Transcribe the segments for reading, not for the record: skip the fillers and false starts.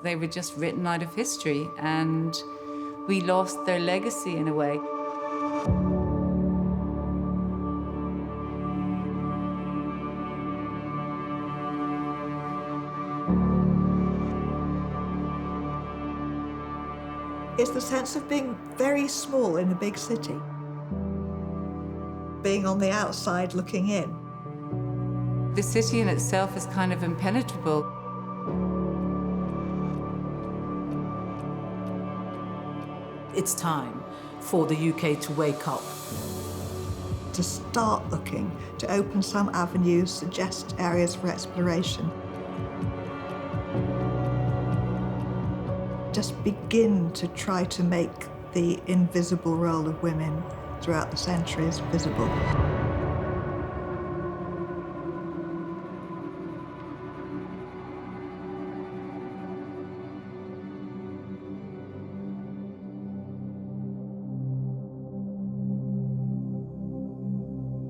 They were just written out of history, and we lost their legacy in a way. It's the sense of being very small in a big city, being on the outside looking in. The city in itself is kind of impenetrable. It's time for the UK to wake up. To start looking, to open some avenues, suggest areas for exploration. Just begin to try to make the invisible role of women throughout the centuries visible.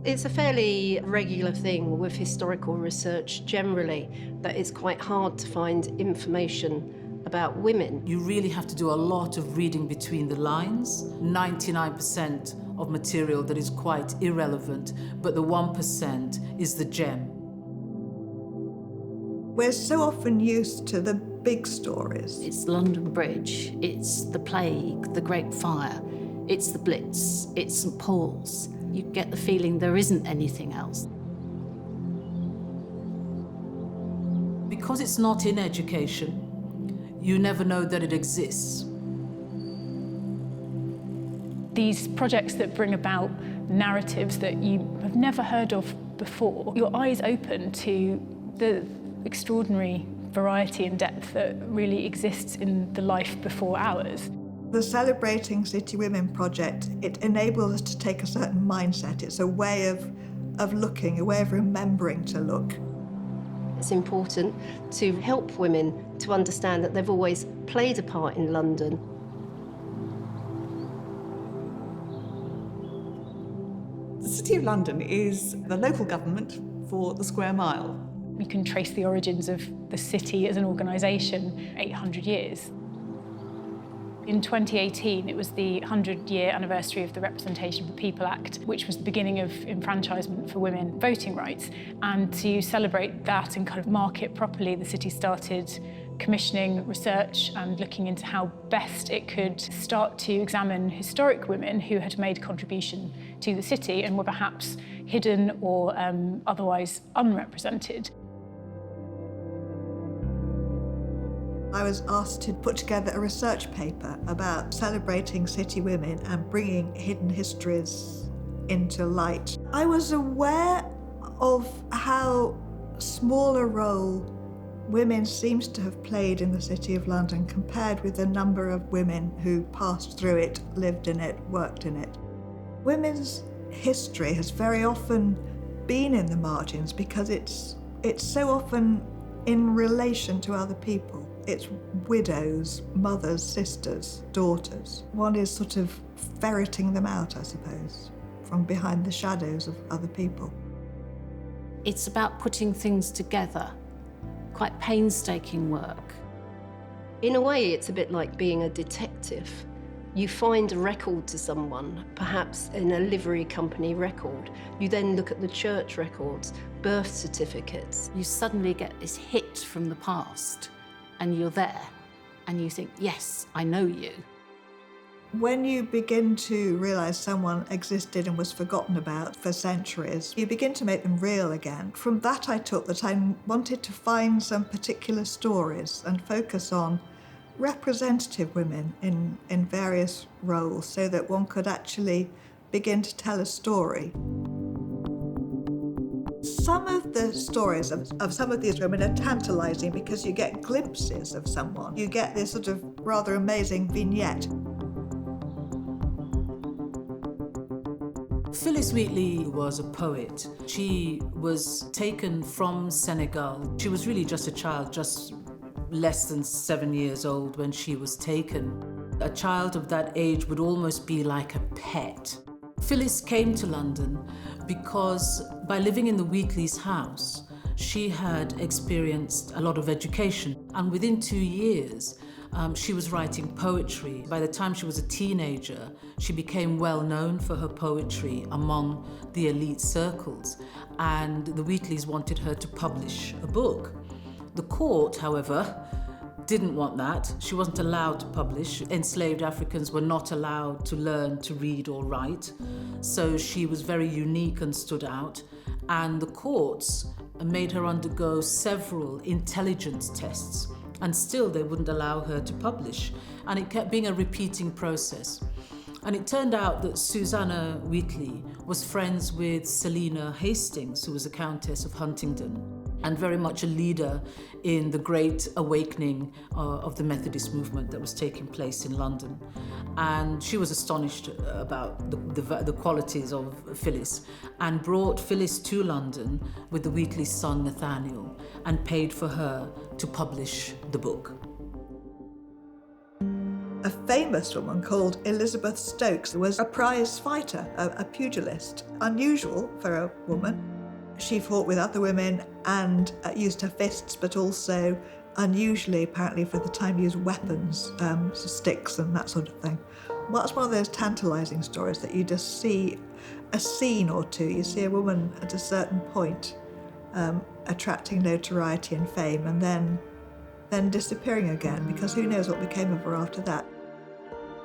It's a fairly regular thing with historical research generally that it's quite hard to find information about women. You really have to do a lot of reading between the lines. 99% of material that is quite irrelevant, but the 1% is the gem. We're so often used to the big stories. It's London Bridge, it's the Plague, the Great Fire, it's the Blitz, it's St Paul's. You get the feeling there isn't anything else. Because it's not in education, you never know that it exists. These projects that bring about narratives that you have never heard of before, your eyes open to the extraordinary variety and depth that really exists in the life before ours. The Celebrating City Women project, it enables us to take a certain mindset. It's a way of looking, a way of remembering to look. It's important to help women to understand that they've always played a part in London. The City of London is the local government for the square mile. You can trace the origins of the city as an organisation 800 years. In 2018, it was the 100-year anniversary of the Representation for People Act, which was the beginning of enfranchisement for women voting rights. And to celebrate that and kind of mark it properly, the city started commissioning research and looking into how best it could start to examine historic women who had made a contribution to the city and were perhaps hidden or otherwise unrepresented. I was asked to put together a research paper about celebrating city women and bringing hidden histories into light. I was aware of how small a role women seems to have played in the City of London compared with the number of women who passed through it, lived in it, worked in it. Women's history has very often been in the margins because it's so often in relation to other people. It's widows, mothers, sisters, daughters. One is sort of ferreting them out, I suppose, from behind the shadows of other people. It's about putting things together, quite painstaking work. In a way, it's a bit like being a detective. You find a record to someone, perhaps in a livery company record. You then look at the church records, birth certificates. You suddenly get this hit from the past, and you're there, and you think, yes, I know you. When you begin to realise someone existed and was forgotten about for centuries, you begin to make them real again. From that I took that I wanted to find some particular stories and focus on representative women in various roles so that one could actually begin to tell a story. Some of the stories of some of these women are tantalizing because you get glimpses of someone. You get this sort of rather amazing vignette. Phyllis Wheatley was a poet. She was taken from Senegal. She was really just a child, just less than 7 years old when she was taken. A child of that age would almost be like a pet. Phyllis came to London because by living in the Wheatleys' house, she had experienced a lot of education, and within 2 years, she was writing poetry. By the time she was a teenager, she became well known for her poetry among the elite circles, and the Wheatleys wanted her to publish a book. The court, however, didn't want that. She wasn't allowed to publish. Enslaved Africans were not allowed to learn to read or write, so she was very unique and stood out. And the courts made her undergo several intelligence tests, and still they wouldn't allow her to publish. And it kept being a repeating process. And it turned out that Susanna Wheatley was friends with Selina Hastings, who was a Countess of Huntingdon, and very much a leader in the great awakening of the Methodist movement that was taking place in London. And she was astonished about the qualities of Phyllis, and brought Phyllis to London with the Wheatley's son Nathaniel, and paid for her to publish the book. A famous woman called Elizabeth Stokes was a prize fighter, a pugilist. Unusual for a woman. She fought with other women and used her fists, but also unusually, apparently for the time, used weapons, so sticks and that sort of thing. What's one of those tantalizing stories that you just see a scene or two, you see a woman at a certain point attracting notoriety and fame, and then disappearing again, because who knows what became of her after that.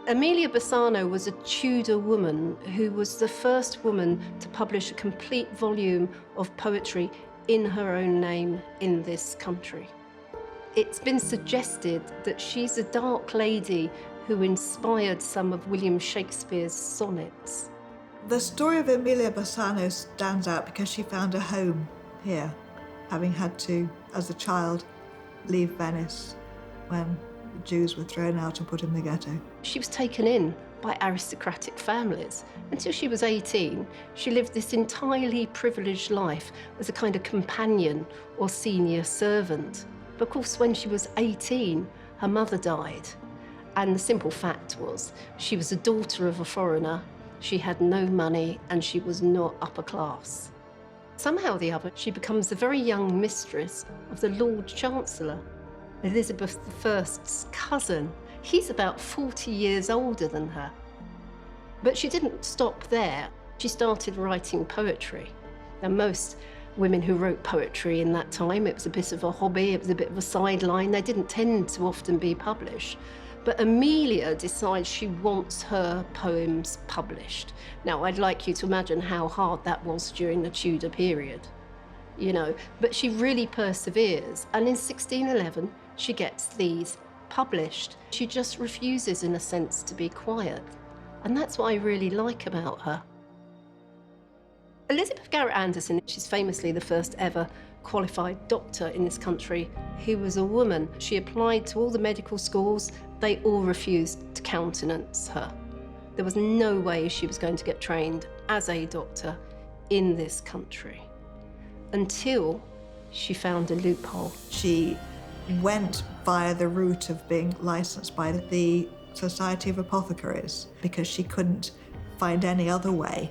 Amelia Bassano was a Tudor woman who was the first woman to publish a complete volume of poetry in her own name in this country. It's been suggested that she's a dark lady who inspired some of William Shakespeare's sonnets. The story of Amelia Bassano stands out because she found a home here, having had to, as a child, leave Venice when the Jews were thrown out and put in the ghetto. She was taken in by aristocratic families. Until she was 18, she lived this entirely privileged life as a kind of companion or senior servant. But of course, when she was 18, her mother died. And the simple fact was, she was a daughter of a foreigner, she had no money, and she was not upper class. Somehow or the other, she becomes the very young mistress of the Lord Chancellor, Elizabeth I's cousin. He's about 40 years older than her. But she didn't stop there. She started writing poetry. Now, most women who wrote poetry in that time, it was a bit of a hobby, it was a bit of a sideline. They didn't tend to often be published. But Amelia decides she wants her poems published. Now, I'd like you to imagine how hard that was during the Tudor period, you know, but she really perseveres. And in 1611, she gets these published. She just refuses, in a sense, to be quiet. And that's what I really like about her. Elizabeth Garrett Anderson, she's famously the first ever qualified doctor in this country who was a woman. She applied to all the medical schools. They all refused to countenance her. There was no way she was going to get trained as a doctor in this country until she found a loophole. She went via the route of being licensed by the Society of Apothecaries because she couldn't find any other way.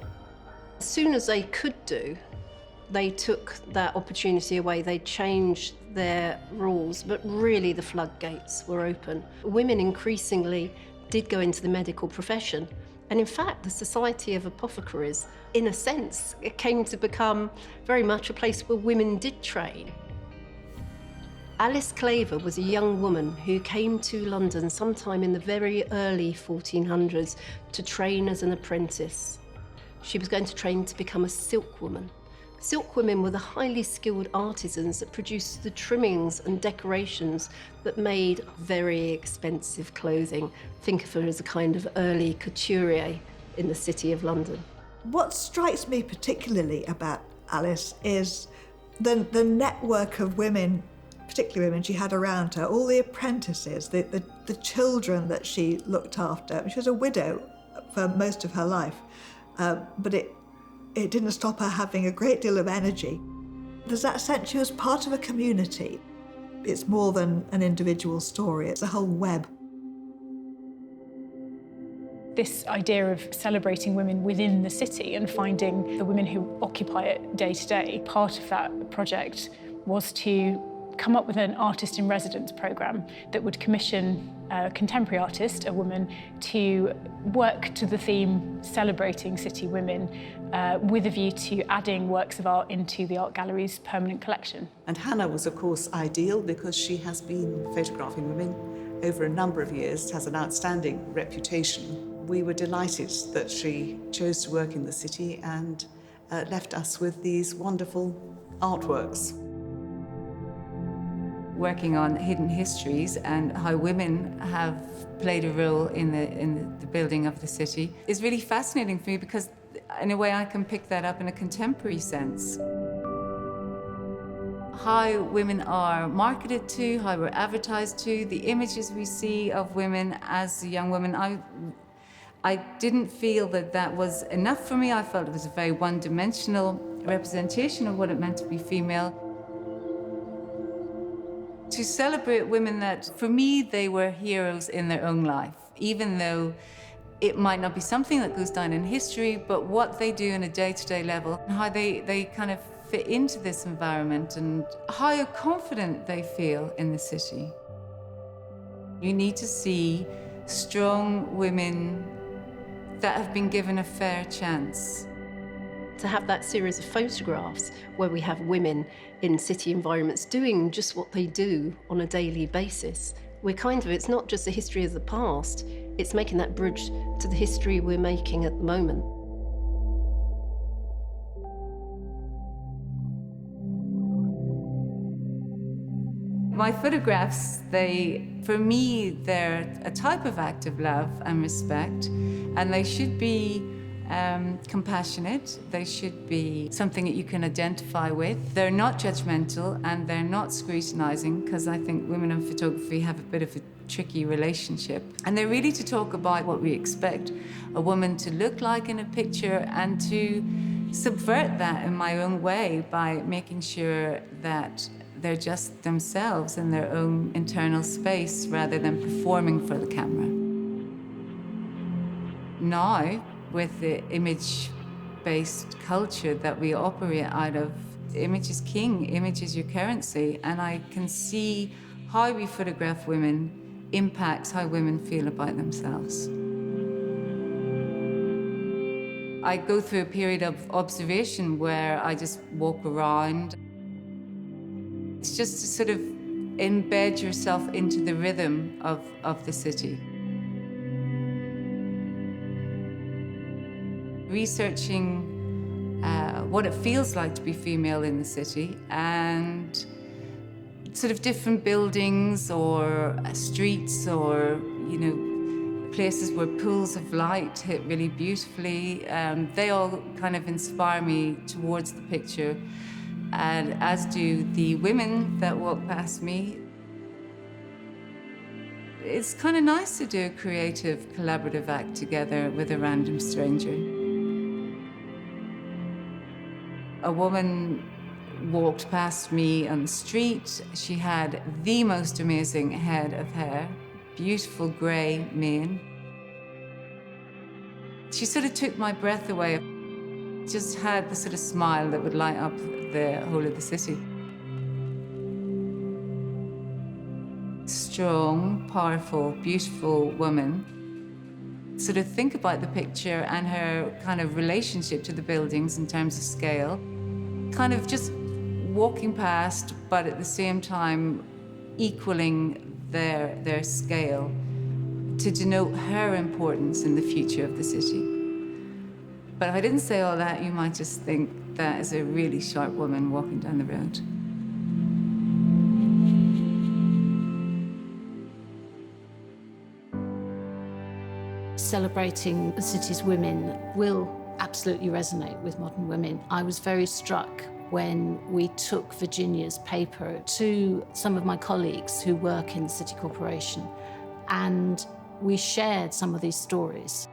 As soon as they could do, they took that opportunity away. They changed their rules, but really the floodgates were open. Women increasingly did go into the medical profession. And in fact, the Society of Apothecaries, in a sense, it came to become very much a place where women did train. Alice Claver was a young woman who came to London sometime in the very early 1400s to train as an apprentice. She was going to train to become a silkwoman. Silkwomen were the highly skilled artisans that produced the trimmings and decorations that made very expensive clothing. Think of her as a kind of early couturier in the City of London. What strikes me particularly about Alice is the network of women, particularly women she had around her, all the apprentices, the children that she looked after. She was a widow for most of her life, but it didn't stop her having a great deal of energy. There's that sense she was part of a community. It's more than an individual story, it's a whole web. This idea of celebrating women within the city and finding the women who occupy it day to day, part of that project was to come up with an artist in residence programme that would commission a contemporary artist, a woman, to work to the theme celebrating city women with a view to adding works of art into the art gallery's permanent collection. And Hannah was, of course, ideal because she has been photographing women over a number of years, has an outstanding reputation. We were delighted that she chose to work in the city and left us with these wonderful artworks. Working on hidden histories and how women have played a role in the building of the city is really fascinating for me, because in a way I can pick that up in a contemporary sense. How women are marketed to, how we're advertised to, the images we see of women as a young woman. I didn't feel that that was enough for me. I felt it was a very one-dimensional representation of what it meant to be female. To celebrate women that, for me, they were heroes in their own life, even though it might not be something that goes down in history, but what they do on a day-to-day level, and how they kind of fit into this environment, and how confident they feel in the city. You need to see strong women that have been given a fair chance. To have that series of photographs where we have women in city environments doing just what they do on a daily basis, it's not just a history of the past, it's making that bridge to the history we're making at the moment. My photographs, for me, they're a type of act of love and respect, and they should be compassionate. They should be something that you can identify with. They're not judgmental and they're not scrutinizing, because I think women in photography have a bit of a tricky relationship. And they're really to talk about what we expect a woman to look like in a picture, and to subvert that in my own way by making sure that they're just themselves in their own internal space rather than performing for the camera. Now, with the image-based culture that we operate out of, image is king, image is your currency, and I can see how we photograph women impacts how women feel about themselves. I go through a period of observation where I just walk around. It's just to sort of embed yourself into the rhythm of the city. Researching what it feels like to be female in the city, and sort of different buildings or streets or, places where pools of light hit really beautifully. They all kind of inspire me towards the picture, and as do the women that walk past me. It's kind of nice to do a creative, collaborative act together with a random stranger. A woman walked past me on the street. She had the most amazing head of hair, beautiful grey mane. She sort of took my breath away. Just had the sort of smile that would light up the whole of the city. Strong, powerful, beautiful woman. Sort of think about the picture and her kind of relationship to the buildings in terms of scale. Kind of just walking past, but at the same time equaling their scale to denote her importance in the future of the city. But if I didn't say all that, you might just think that is a really sharp woman walking down the road. Celebrating the city's women will absolutely resonate with modern women. I was very struck when we took Virginia's paper to some of my colleagues who work in the City Corporation, and we shared some of these stories.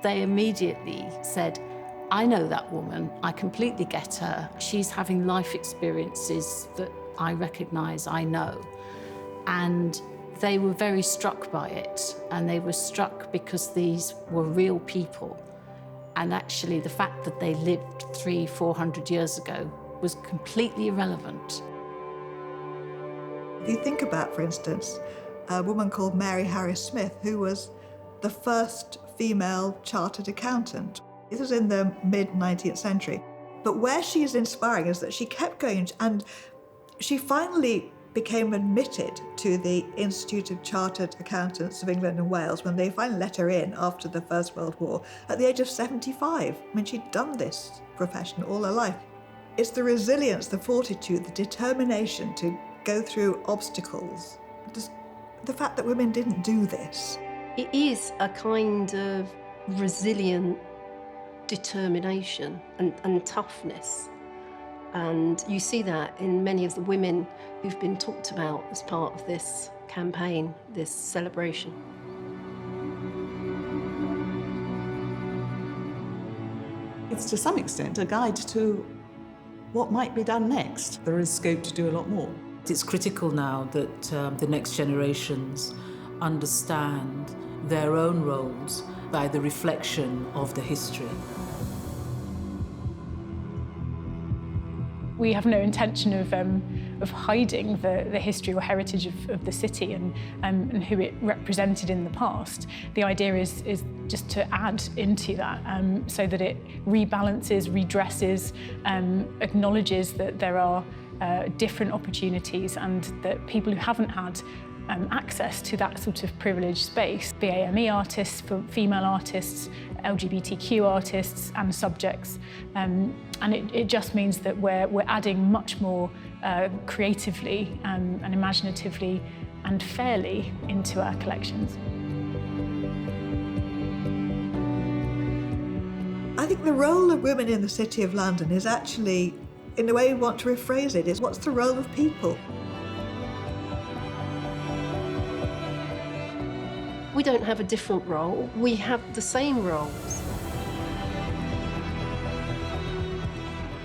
They immediately said, I know that woman, I completely get her. She's having life experiences that I recognise, I know. And they were very struck by it, and they were struck because these were real people. And actually the fact that they lived 300-400 years ago was completely irrelevant. If you think about, for instance, a woman called Mary Harris Smith, who was the first female chartered accountant. This was in the mid-19th century. But where she is inspiring is that she kept going, and she finally became admitted to the Institute of Chartered Accountants of England and Wales when they finally let her in after the First World War at the age of 75. I mean, she'd done this profession all her life. It's the resilience, the fortitude, the determination to go through obstacles. Just the fact that women didn't do this. It is a kind of resilient determination and toughness. And you see that in many of the women who've been talked about as part of this campaign, this celebration. It's to some extent a guide to what might be done next. There is scope to do a lot more. It's critical now that the next generations understand their own roles by the reflection of the history. We have no intention of hiding the history or heritage of the city and who it represented in the past. The idea is just to add into that so that it rebalances, redresses, acknowledges that there are different opportunities and that people who haven't had access to that sort of privileged space, BAME artists, female artists, LGBTQ artists and subjects. And it just means that we're adding much more creatively and imaginatively and fairly into our collections. I think the role of women in the City of London is actually, in the way we want to rephrase it, is what's the role of people? We don't have a different role, we have the same roles.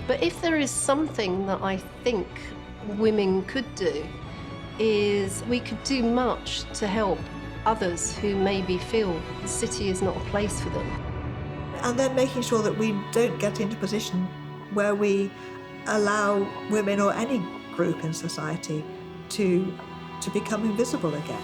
But if there is something that I think women could do, is we could do much to help others who maybe feel the city is not a place for them. And then making sure that we don't get into a position where we allow women or any group in society to become invisible again.